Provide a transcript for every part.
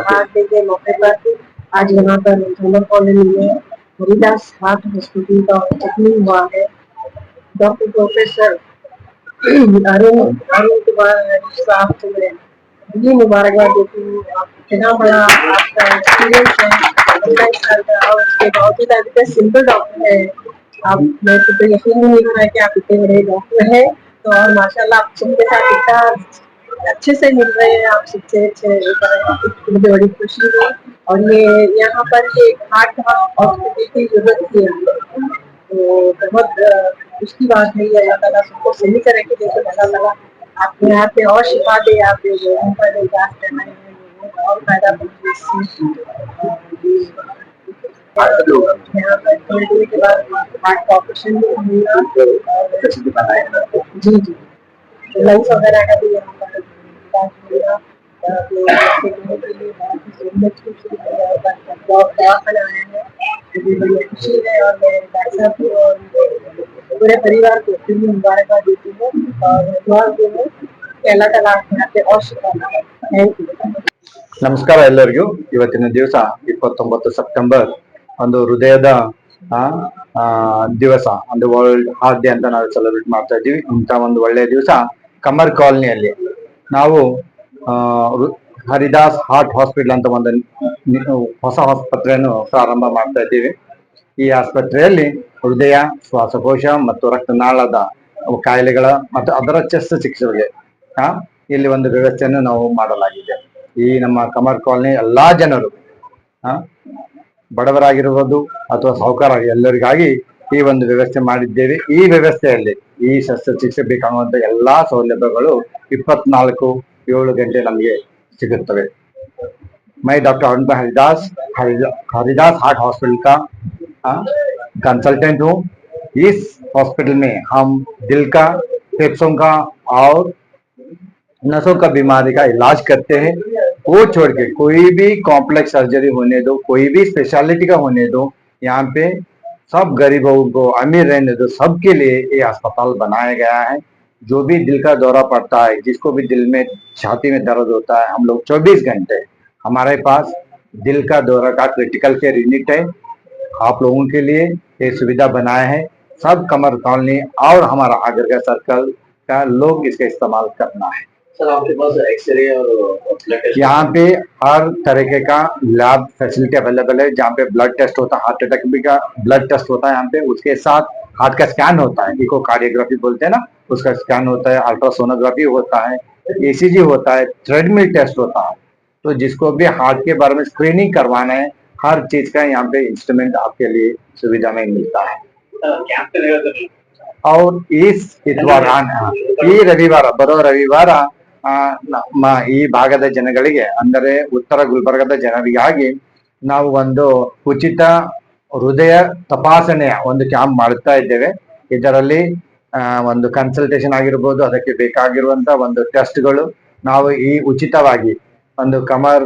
Heart day के मौके पर आज यहाँ पर जनरल कॉलोनी में हरिदास हार्ट हॉस्पिटल का ओपनिंग हुआ है। डॉक्टर प्रोफेसर अरुण कुमार साहब को मैं जी मुबारकबाद देती हूँ। इतना बड़ा आपका एक्सपीरियंस है 22 साल का, और उसके बावजूद आप इतने सिंपल डॉक्टर है। आप मैं तो यकीन नहीं हो रहा है कि आप इतने बड़े डॉक्टर हैं। तो और माशाल्लाह आप सबके साथ इतना अच्छे से मिल रहे हैं, आप सबसे अच्छे, मुझे बड़ी खुशी हुई। और ये यहाँ पर एक हार्ट हॉस्पिटल की जरूरत थी, तो बहुत उसकी बात है। अल्लाह ताला सबको सही तरह के देखो, अल्लाह ताला आपके यहाँ पे और शिफा दे, आप लोगों पर इलाज करवाए हैं, लोगों को और फायदा पहुंचे इससे। यहाँ पर थोड़ी के बाद हार्ट ऑपरेशन भी होगा जी जी, लंग्स वगैरह का भी यहाँ पर इलाज होगा। लोगों के लिए बहुत ही जरूरत की दवाखाना आया है, मुझे बड़ी खुशी है। और मैं डॉक्टर साहब को और पूरे परिवार को फिर भी मुबारकबाद देती हूँ और दुआ देती हूँ कि अल्लाह ताला आपके हाथ पे और शिफा दे। Thank you. ನಮಸ್ಕಾರ ಎಲ್ಲರಿಗೂ। ಇವತ್ತಿನ ದಿವಸ 29 ಸೆಪ್ಟೆಂಬರ್ ಒಂದು ಹೃದಯದ ದಿವಸ, ಒಂದು ವರ್ಲ್ಡ್ ಹಾರ್ಟ್ ಡೇ ಅಂತ ನಾವು ಸೆಲೆಬ್ರೇಟ್ ಮಾಡ್ತಾ ಇದ್ದೀವಿ. ಇಂಥ ಒಂದು ಒಳ್ಳೆಯ ದಿವಸ ಕಮರ್ ಕಾಲನಿಯಲ್ಲಿ ನಾವು ಹರಿದಾಸ್ ಹಾರ್ಟ್ ಹಾಸ್ಪಿಟಲ್ ಅಂತ ಒಂದು ಹೊಸ ಆಸ್ಪತ್ರೆಯನ್ನು ಪ್ರಾರಂಭ ಮಾಡ್ತಾ ಇದ್ದೀವಿ. ಈ ಆಸ್ಪತ್ರೆಯಲ್ಲಿ ಹೃದಯ, ಶ್ವಾಸಕೋಶ ಮತ್ತು ರಕ್ತನಾಳದ ಕಾಯಿಲೆಗಳ ಮತ್ತು ಅದರ ಶಸ್ತ್ರಚಿಕಿತ್ಸೆಗೆ ಇಲ್ಲಿ ಒಂದು ವ್ಯವಸ್ಥೆಯನ್ನು ನಾವು ಮಾಡಲಾಗಿದೆ. ಈ ನಮ್ಮ ಕಮರ್ ಕಾಲನಿ ಎಲ್ಲಾ ಜನರು ಬಡವರಾಗಿರ್ಬೋದು ಅಥವಾ ಸಾಹುಕಾರ ಎಲ್ಲರಿಗಾಗಿ ಈ ಒಂದು ವ್ಯವಸ್ಥೆ ಮಾಡಿದ್ದೇವೆ. ಈ ವ್ಯವಸ್ಥೆಯಲ್ಲಿ ಈ ಶಸ್ತ್ರಚಿಕಿತ್ಸೆ ಬೇಕಾಗುವಂತ ಎಲ್ಲಾ ಸೌಲಭ್ಯಗಳು 24/7 ಗಂಟೆ ನಮಗೆ सिगुत्तवे। मैं doctor Arun Haridas heart hospital का कंसल्टेंट हूँ। इस हॉस्पिटल में हम दिल का, फेफड़ों का और नसों का बीमारी का इलाज करते हैं। वो छोड़ के कोई भी कॉम्प्लेक्स सर्जरी होने दो, कोई भी स्पेशलिटी का होने दो, यहाँ पे सब गरीबों को, अमीर रहने दो, सबके लिए ये अस्पताल बनाया गया है। जो भी दिल का दौरा पड़ता है, जिसको भी दिल में, छाती में दर्द होता है, हम लोग 24 घंटे हमारे पास दिल का दौरा का क्रिटिकल केयर यूनिट है। आप लोगों के लिए ये सुविधा बनाया है। सब कमर कॉलोनी और हमारा आगर का सर्कल का लोग इसका इस्तेमाल करना है। सर आपके पास एक्सरे और ब्लड टेस्ट यहाँ पे हर तरीके का लैब फैसिलिटी अवेलेबल है। जहाँ पे ब्लड टेस्ट होता है, हार्ट अटैक भी का ब्लड टेस्ट होता है यहाँ पे। उसके साथ हार्ट का स्कैन होता है, इको कार्डियोग्राफी बोलते हैं ना, उसका स्कैन होता है। अल्ट्रासोनोग्राफी होता है, ECG होता है, ट्रेडमिल टेस्ट होता है। तो जिसको भी हार्ट के बारे में स्क्रीनिंग करवाना है, हर चीज का यहाँ पे इंस्ट्रूमेंट आपके लिए सुविधा में मिलता है। और इस इतवार ಈ ರವಿವಾರ ಬರೋ ರವಿವಾರ ನಮ್ಮ ಈ ಭಾಗದ ಜನಗಳಿಗೆ, ಅಂದರೆ ಉತ್ತರ ಗುಲ್ಬರ್ಗದ ಜನರಿಗಾಗಿ ನಾವು ಒಂದು ಉಚಿತ ಹೃದಯ ತಪಾಸಣೆಯ ಒಂದು ಕ್ಯಾಂಪ್ ಮಾಡುತ್ತಾ ಇದ್ದೇವೆ. ಇದರಲ್ಲಿ ಒಂದು ಕನ್ಸಲ್ಟೇಷನ್ ಆಗಿರ್ಬೋದು, ಅದಕ್ಕೆ ಬೇಕಾಗಿರುವಂತ ಒಂದು ಟೆಸ್ಟ್ಗಳು ನಾವು ಈ ಉಚಿತವಾಗಿ ಒಂದು ಕಮರ್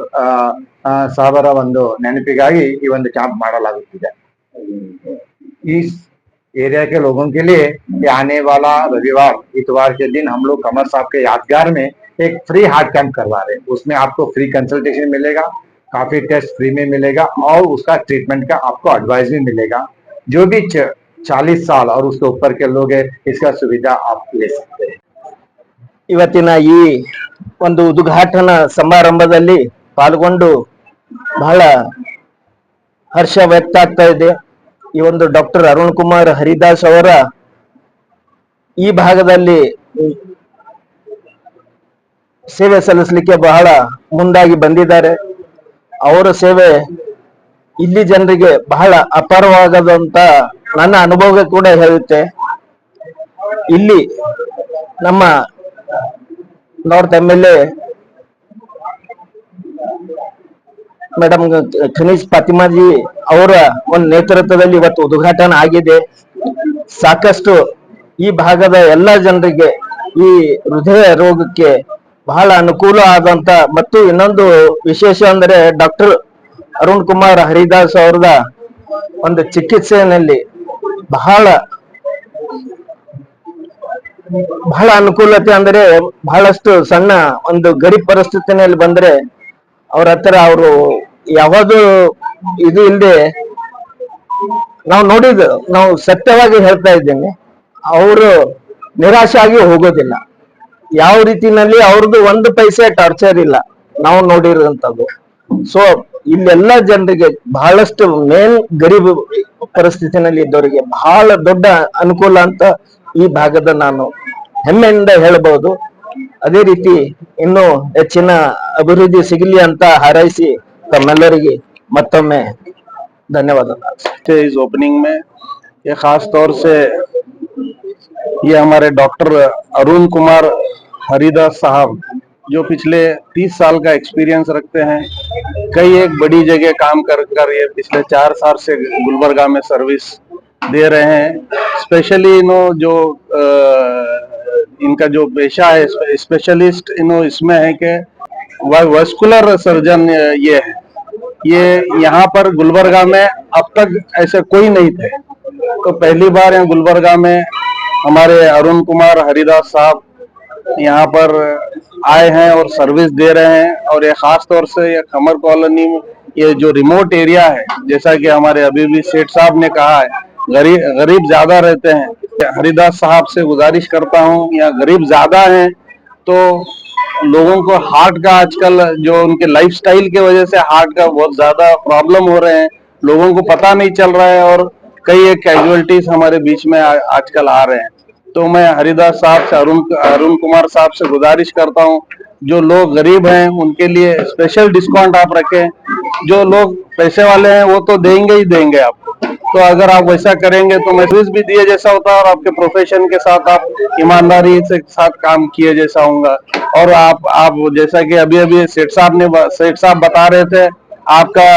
ಸಾಬರ ಒಂದು ನೆನಪಿಗಾಗಿ ಈ ಒಂದು ಕ್ಯಾಂಪ್ ಮಾಡಲಾಗುತ್ತಿದೆ। इस एरिया के लोगों के लिए आने वाला रविवार, इतवार के दिन हम लोग कमर साहब के यादगार में एक फ्री हार्ट कैंप करवा रहे हैं। उसमें आपको फ्री कंसल्टेशन मिलेगा, काफी टेस्ट फ्री में मिलेगा और उसका ट्रीटमेंट का आपको एडवाइस भी मिलेगा। जो भी 40 साल और उसके ऊपर के लोग हैं, इसका सुविधा आप ले सकते हैं। ಇವತ್ತಿನ ಈ ಒಂದು ಉದ್ಘಾಟನಾ ಸಮಾರಂಭದಲ್ಲಿ ಪಾಲ್ಗೊಂಡು ಬಹಳ ಹರ್ಷ ವ್ಯಕ್ತ ಆಗ್ತಾ ಇದೆ। ಈ ಒಂದು ಡಾಕ್ಟರ್ ಅರುಣ್ ಕುಮಾರ್ ಹರಿದಾಸ್ ಅವರ ಈ ಭಾಗದಲ್ಲಿ ಸೇವೆ ಸಲ್ಲಿಸಲಿಕ್ಕೆ ಬಹಳ ಮುಂದಾಗಿ ಬಂದಿದ್ದಾರೆ। ಅವರ ಸೇವೆ ಇಲ್ಲಿ ಜನರಿಗೆ ಬಹಳ ಅಪಾರವಾಗದಂತ ನನ್ನ ಅನುಭವ ಕೂಡ ಹೇಳುತ್ತೆ। ಇಲ್ಲಿ ನಮ್ಮ ನಾರ್ತ್ MLA ಮೇಡಮ್ ಖನೀಜ್ ಫಾತಿಮಾಜಿ ಅವರ ಒಂದು ನೇತೃತ್ವದಲ್ಲಿ ಇವತ್ತು ಉದ್ಘಾಟನೆ ಆಗಿದೆ। ಸಾಕಷ್ಟು ಈ ಭಾಗದ ಎಲ್ಲ ಜನರಿಗೆ ಈ ಹೃದಯ ರೋಗಕ್ಕೆ ಬಹಳ ಅನುಕೂಲ ಆದಂತ, ಮತ್ತು ಇನ್ನೊಂದು ವಿಶೇಷ ಅಂದ್ರೆ ಡಾಕ್ಟರ್ ಅರುಣ್ ಕುಮಾರ್ ಹರಿದಾಸ್ ಅವರದ ಒಂದು ಚಿಕಿತ್ಸೆಯಲ್ಲಿ ಬಹಳ ಅನುಕೂಲತೆ, ಅಂದರೆ ಬಹಳಷ್ಟು ಸಣ್ಣ ಒಂದು ಗರೀಬ್ ಪರಿಸ್ಥಿತಿನಲ್ಲಿ ಬಂದ್ರೆ ಅವ್ರ ಹತ್ರ ಅವರು ಯಾವುದು ಇದು ಇಲ್ಲದೆ ನಾವು ನೋಡಿದ್ದು, ನಾವು ಸತ್ಯವಾಗಿ ಹೇಳ್ತಾ ಇದ್ದೇನೆ, ಅವರು ನಿರಾಶೆ ಆಗಿ ಹೋಗೋದಿಲ್ಲ. ಯಾವ ರೀತಿನಲ್ಲಿ ಅವ್ರದ್ದು ಒಂದು ಪೈಸೆ ಟಾರ್ಚರ್ ಇಲ್ಲ ನಾವು ನೋಡಿರುವಂತದ್ದು. ಸೊ ಇಲ್ಲೆಲ್ಲ ಜನರಿಗೆ ಬಹಳಷ್ಟು ಮೇನ್ ಗರೀಬ್ ಪರಿಸ್ಥಿತಿನಲ್ಲಿ ಇದ್ದವರಿಗೆ ಬಹಳ ದೊಡ್ಡ ಅನುಕೂಲ ಅಂತ ಈ ಭಾಗದ ನಾನು ಹೆಮ್ಮೆಯಿಂದ ಹೇಳಬಹುದು. ಅದೇ ರೀತಿ ಇನ್ನೂ ಹೆಚ್ಚಿನ ಅಭಿವೃದ್ಧಿ ಸಿಗಲಿ ಅಂತ ಹಾರೈಸಿ ತಮ್ಮೆಲ್ಲರಿಗೆ ಮತ್ತೊಮ್ಮೆ धन्यवाद। इस ओपनिंग में ये खास तौर से ये हमारे डॉक्टर अरुण कुमार हरिदास साहब जो पिछले 30 साल का एक्सपीरियंस रखते हैं, कई एक बड़ी जगह काम कर ये पिछले 4 साल से गुलबर्गा में सर्विस दे रहे हैं। स्पेशली जो इनका जो पेशा है स्पेशलिस्ट इसमें है कि वस्कुलर सर्जन ये है। ये यहाँ पर गुलबर्गा में अब तक ऐसे कोई नहीं थे, तो पहली बार यहाँ गुलबर्गा में हमारे अरुण कुमार हरिदास साहब यहाँ पर आए हैं और सर्विस दे रहे हैं। और ये खास तौर से ये खमर कॉलोनी में ये जो रिमोट एरिया है, जैसा कि हमारे अभी भी सेठ साहब ने कहा है, गरीब ज्यादा रहते हैं। हरिदास साहब से गुजारिश करता हूँ, यहाँ गरीब ज्यादा हैं तो लोगों को हार्ट का आजकल जो उनके लाइफस्टाइल की वजह से हार्ट का बहुत ज्यादा प्रॉब्लम हो रहे हैं, लोगों को पता नहीं चल रहा है और कई एक कैजुअलिटीज हमारे बीच में आजकल आ रहे हैं। तो मैं हरिदास साहब से अरुण कुमार साहब से गुजारिश करता हूँ, जो लोग गरीब हैं उनके लिए स्पेशल डिस्काउंट आप रखें। जो लोग पैसे वाले हैं वो तो देंगे ही देंगे आपको, तो अगर आप वैसा करेंगे तो सर्विस भी दिए जैसा होता है और आपके प्रोफेशन के साथ आप ईमानदारी से साथ काम किए जैसा होगा। और आप जैसा कि अभी सेठ साहब बता रहे थे, आपका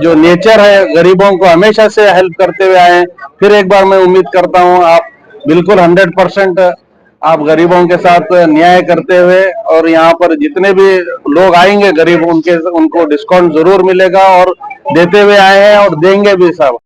जो नेचर है गरीबों को हमेशा से हेल्प करते हुए आए हैं। फिर एक बार मैं उम्मीद करता हूँ आप बिल्कुल 100% आप गरीबों के साथ न्याय करते हुए, और यहाँ पर जितने भी लोग आएंगे गरीब उनको डिस्काउंट जरूर मिलेगा और देते हुए आए हैं और देंगे भी सब।